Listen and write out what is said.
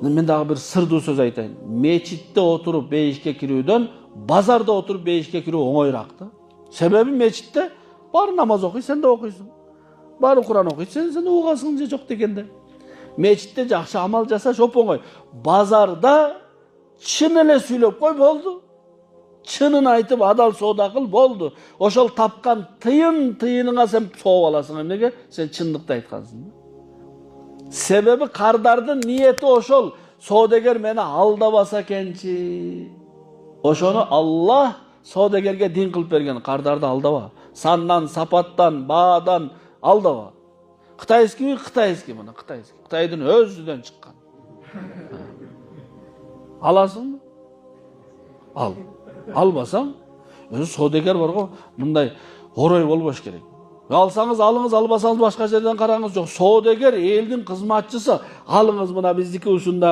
мен дагы bir sırдуу сөз айтайын. Мечитте отуруп бейишке кирүүдөн базарда отуруп бейишке кирүү оңоюраак да. Себеби мечитте бар намаз окуй, сен да окуйсуң. Бары Куран окуйт, сен угасың же жок дегенде. Мечитте жакшы амал жасаш оп-оңой. Базарда чын эле сүйлөп кой болду. Чынын айтып адал соода кыл болду. Ошол тапкан тыйыныңа сен сооп аласың. Эмнеге? Сен чындыкты айткансың. Себеби кардардын ниети ошол. Соодагер мени алдабаса экенчи. Ошону Аллах соодагерге дин кылып берген. Кардарды алдаба. Сандан, сапаттан, баадан алдаба. Кытайский ми? Кытайский мына, кытайский. Кытайдын өзүдөн чыккан. Аласыңбы? Ал. Албасаң, өзү соодагер бар го, мындай орой болбош керек. Алсаңыз алыңыз, албасаңыз башка жерден караңыз. Жок, соодагер элдин кызматчысы. Алыңыз мына биздики ушунда